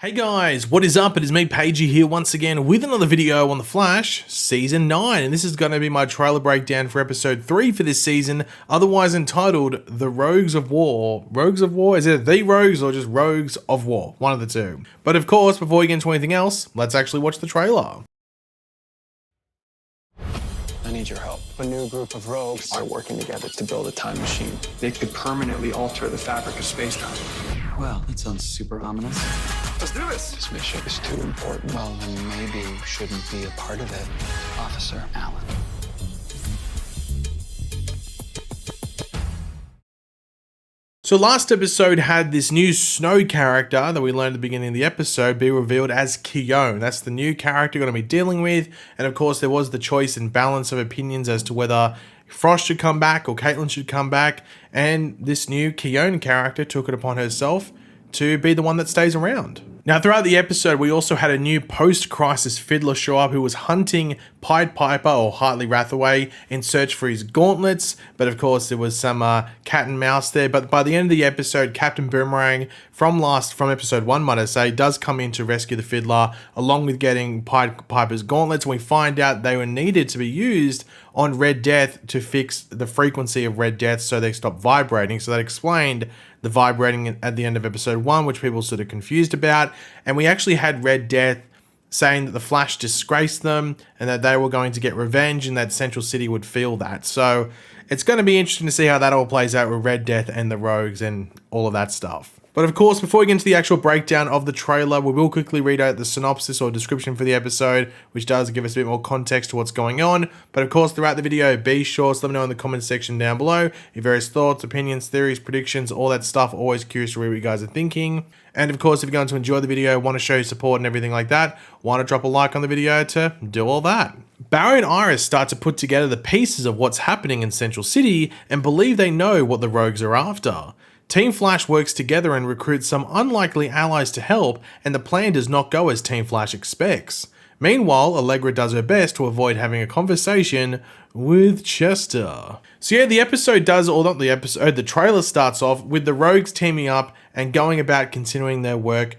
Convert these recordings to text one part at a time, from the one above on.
Hey guys, what is up? It is me, Pagey, here once again with another video on The Flash Season 9, and this is going to be my trailer breakdown for Episode 3 for this season, otherwise entitled The Rogues of War. Rogues of War? Is it The Rogues or just Rogues of War? One of the two. But of course, before we get into anything else, let's actually watch the trailer. I need your help. A new group of rogues are working together to build a time machine. They could permanently alter the fabric of space-time. Well, that sounds super ominous. Let's do this! This mission is too important. Well, then maybe you shouldn't be a part of it, Officer Allen. So last episode had this new Snow character that we learned at the beginning of the episode be revealed as Thawne. That's the new character we're going to be dealing with. And of course there was the choice and balance of opinions as to whether Frost should come back or Caitlin should come back. And this new Thawne character took it upon herself to be the one that stays around. Now, throughout the episode, we also had a new post-crisis fiddler show up who was hunting Pied Piper, or Hartley Rathaway, in search for his gauntlets. But of course, there was some cat and mouse there. But by the end of the episode, Captain Boomerang, from episode 1, might I say, does come in to rescue the fiddler, along with getting Pied Piper's gauntlets. And we find out they were needed to be used on Red Death to fix the frequency of Red Death so they stop vibrating. So that explained the vibrating at the end of episode 1, which people sort of confused about. And we actually had Red Death saying that the Flash disgraced them and that they were going to get revenge and that Central City would feel that. So it's going to be interesting to see how that all plays out with Red Death and the Rogues and all of that stuff. But of course, before we get into the actual breakdown of the trailer, we will quickly read out the synopsis or description for the episode, which does give us a bit more context to what's going on. But of course, throughout the video, be sure to let me know in the comment section down below your various thoughts, opinions, theories, predictions, all that stuff. Always curious to read what you guys are thinking. And of course, if you're going to enjoy the video, want to show your support and everything like that, want to drop a like on the video to do all that. Barry and Iris start to put together the pieces of what's happening in Central City and believe they know what the Rogues are after. Team Flash works together and recruits some unlikely allies to help, and the plan does not go as Team Flash expects. Meanwhile, Allegra does her best to avoid having a conversation with Chester. So yeah, the trailer starts off with the Rogues teaming up and going about continuing their work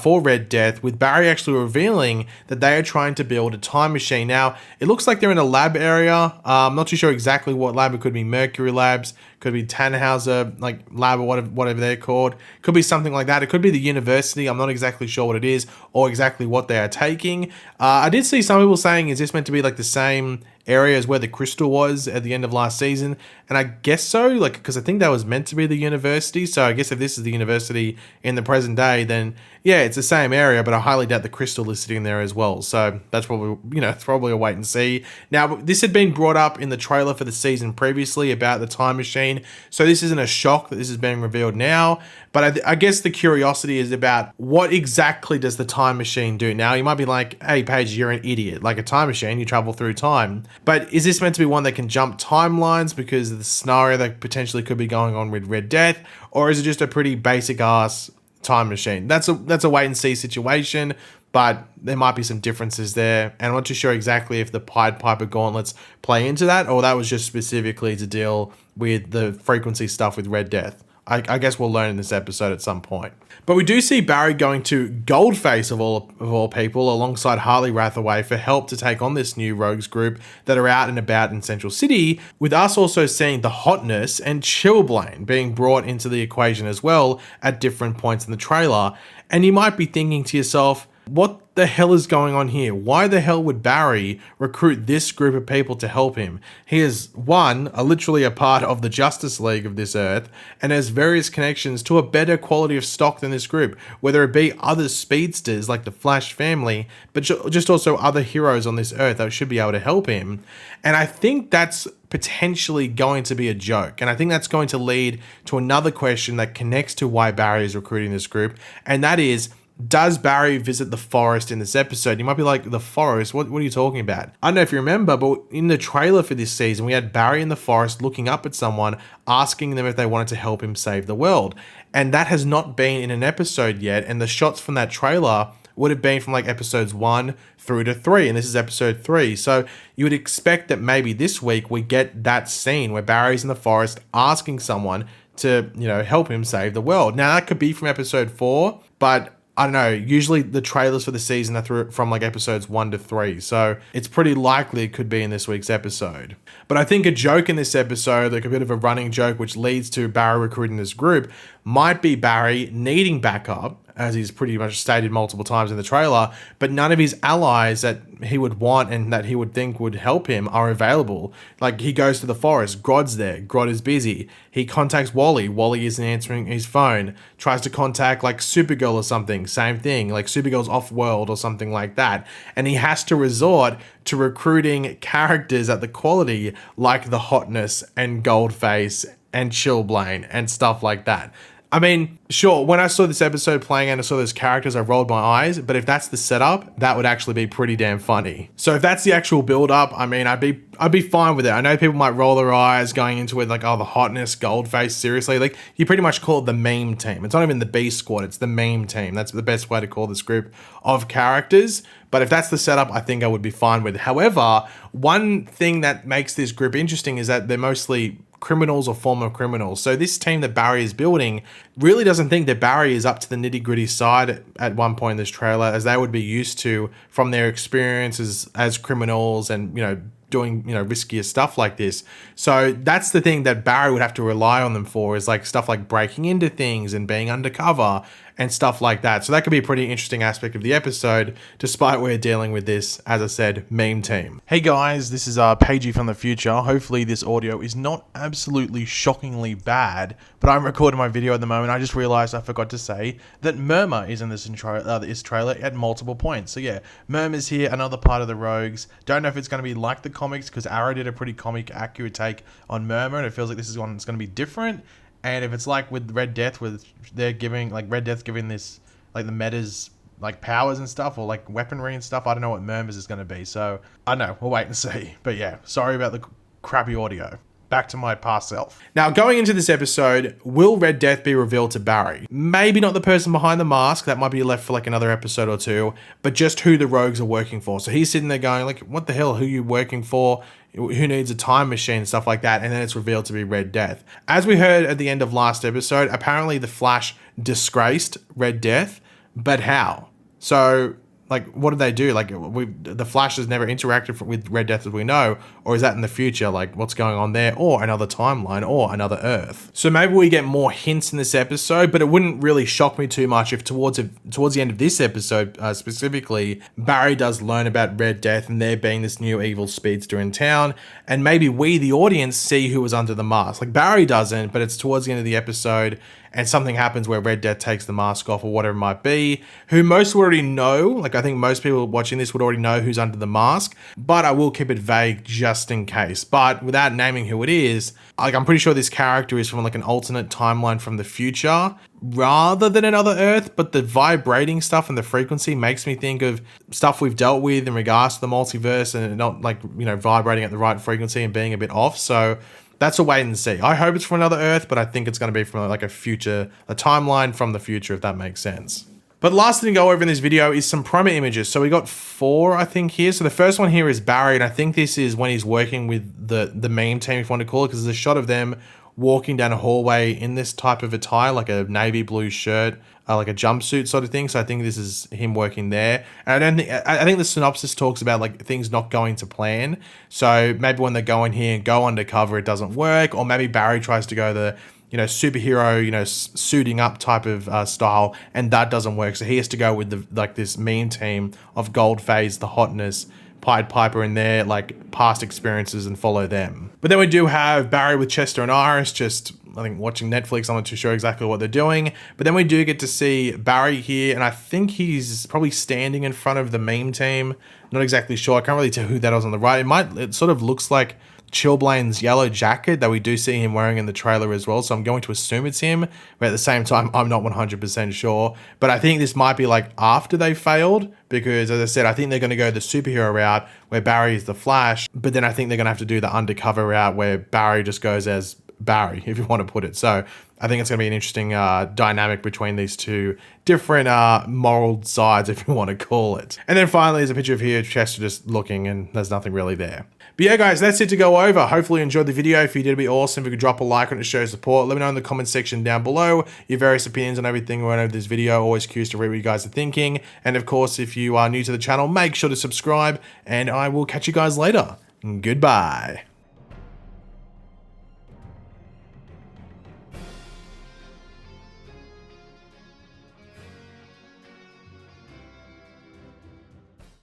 for Red Death, with Barry actually revealing that they are trying to build a time machine. Now, it looks like they're in a lab area. I'm not too sure exactly what lab. It could be Mercury Labs, could be Tannhauser lab, or whatever they're called. Could be something like that. It could be the university. I'm not exactly sure what it is or exactly what they are taking. I did see some people saying, is this meant to be like the same area as where the crystal was at the end of last season? And I guess so, because I think that was meant to be the university. So I guess if this is the university in the present day, then yeah, it's the same area, but I highly doubt the crystal is sitting there as well. So that's probably, it's probably a wait and see. Now, this had been brought up in the trailer for the season previously about the time machine. So this isn't a shock that this is being revealed now, but I guess the curiosity is about what exactly does the time machine do? Now, you might be like, hey, Paige, you're an idiot. Like a time machine, you travel through time. But is this meant to be one that can jump timelines because of the scenario that potentially could be going on with Red Death? Or is it just a pretty basic ass time machine? That's a wait and see situation, but there might be some differences there. And I'm not too sure exactly if the Pied Piper gauntlets play into that, or that was just specifically to deal with the frequency stuff with Red Death. I guess we'll learn in this episode at some point. But we do see Barry going to Goldface of all people alongside Hartley Rathaway for help to take on this new rogues group that are out and about in Central City, with us also seeing the Hotness and Chillblaine being brought into the equation as well at different points in the trailer. And you might be thinking to yourself, what the hell is going on here? Why the hell would Barry recruit this group of people to help him? He is, literally a part of the Justice League of this Earth and has various connections to a better quality of stock than this group, whether it be other speedsters like the Flash family, but just also other heroes on this Earth that should be able to help him. And I think that's potentially going to be a joke. And I think that's going to lead to another question that connects to why Barry is recruiting this group, and that is, does Barry visit the forest in this episode? You might be like, the forest? What are you talking about? I don't know if you remember, but in the trailer for this season, we had Barry in the forest looking up at someone, asking them if they wanted to help him save the world. And that has not been in an episode yet. And the shots from that trailer would have been from episodes 1 through to 3. And this is episode 3. So you would expect that maybe this week we get that scene where Barry's in the forest asking someone to, help him save the world. Now, that could be from episode 4, but I don't know, usually the trailers for the season are from like episodes 1 to 3, so it's pretty likely it could be in this week's episode. But I think a joke in this episode, like a bit of a running joke, which leads to Barry recruiting this group, might be Barry needing backup, as he's pretty much stated multiple times in the trailer, but none of his allies that he would want and that he would think would help him are available. Like, he goes to the forest, Grodd's there, Grodd is busy. He contacts Wally, Wally isn't answering his phone. Tries to contact like Supergirl or something, same thing, like Supergirl's off-world or something like that. And he has to resort to recruiting characters at the quality like the Hotness and Goldface and Chillblain and stuff like that. I mean, sure, when I saw this episode playing and I saw those characters, I rolled my eyes, but if that's the setup, that would actually be pretty damn funny. So if that's the actual build-up, I mean, I'd be fine with it. I know people might roll their eyes going into it like, oh, the Hotness, Goldface, seriously? Like, you pretty much call it the meme team. It's not even the B squad, it's the meme team. That's the best way to call this group of characters. But if that's the setup, I think I would be fine with it. However, one thing that makes this group interesting is that they're mostly criminals or former criminals. So this team that Barry is building really doesn't think that Barry is up to the nitty-gritty side at one point in this trailer, as they would be used to from their experiences as criminals and, you know, doing, you know, riskier stuff like this. So that's the thing that Barry would have to rely on them for, is like stuff like breaking into things and being undercover and stuff like that. So that could be a pretty interesting aspect of the episode, despite we're dealing with this, as I said, meme team. Hey guys, this is Pagey from the future. Hopefully this audio is not absolutely shockingly bad, but I'm recording my video at the moment. I just realized I forgot to say that Murmur is in this trailer at multiple points. So yeah, Murmur's here, another part of the Rogues. Don't know if it's going to be like the comics, because Arrow did a pretty comic accurate take on Murmur, and it feels like this is one that's going to be different. And if it's like with Red Death, with they're giving like Red Death giving this like the metas like powers and stuff, or like weaponry and stuff, I don't know what Murmurs is going to be. So I don't know, we'll wait and see. But yeah, sorry about the crappy audio. Back to my past self. Now, going into this episode, will Red Death be revealed to Barry? Maybe not the person behind the mask, that might be left for like another episode or two, but just who the Rogues are working for. So he's sitting there going like, what the hell, who are you working for? Who needs a time machine and stuff like that? And then it's revealed to be Red Death. As we heard at the end of last episode, apparently the Flash disgraced Red Death, but how? So, like, what did they do? Like, the Flash has never interacted with Red Death as we know, or is that in the future? Like, what's going on there? Or another timeline, or another Earth. So maybe we get more hints in this episode, but it wouldn't really shock me too much if towards the end of this episode, specifically, Barry does learn about Red Death and there being this new evil speedster in town, and maybe we, the audience, see who was under the mask. Like, Barry doesn't, but it's towards the end of the episode, and something happens where Red Death takes the mask off or whatever it might be, who most already know. Like, I think most people watching this would already know who's under the mask, but I will keep it vague just in case. But without naming who it is, like, I'm pretty sure this character is from like an alternate timeline from the future rather than another Earth, but the vibrating stuff and the frequency makes me think of stuff we've dealt with in regards to the multiverse, and not like, you know, vibrating at the right frequency and being a bit off. So that's a wait and see. I hope it's from another Earth, but I think it's going to be from like a timeline from the future, if that makes sense. But last thing to go over in this video is some promo images. So we got 4, I think, here. So the first one here is Barry, and I think this is when he's working with the meme team, if you want to call it, because there's a shot of them walking down a hallway in this type of attire, like a navy blue shirt, like a jumpsuit sort of thing. So I think this is him working there. And I think the synopsis talks about like things not going to plan. So maybe when they go in here and go undercover, it doesn't work. Or maybe Barry tries to go the, you know, superhero, you know, suiting up type of style, and that doesn't work. So he has to go with the like this meme team of Goldface, the Hotness, Pied Piper in their like past experiences and follow them. But then we do have Barry with Chester and Iris just, I think, watching Netflix. I'm not too sure exactly what they're doing. But then we do get to see Barry here, and I think he's probably standing in front of the meme team. Not exactly sure. I can't really tell who that is on the right. It sort of looks like Chillblain's yellow jacket that we do see him wearing in the trailer as well, so I'm going to assume it's him, but at the same time I'm not 100% sure. But I think this might be like after they failed, because as I said, I think they're going to go the superhero route where Barry is the Flash, but then I think they're going to have to do the undercover route where Barry just goes as Barry, if you want to put it. So I think it's going to be an interesting dynamic between these two different moral sides, if you want to call it. And then finally, there's a picture of here, Chester just looking, and there's nothing really there. But yeah, guys, that's it to go over. Hopefully you enjoyed the video. If you did, it'd be awesome if you could drop a like on it to show support. Let me know in the comment section down below your various opinions on everything we went over this video. Always curious to read what you guys are thinking. And of course, if you are new to the channel, make sure to subscribe, and I will catch you guys later. Goodbye.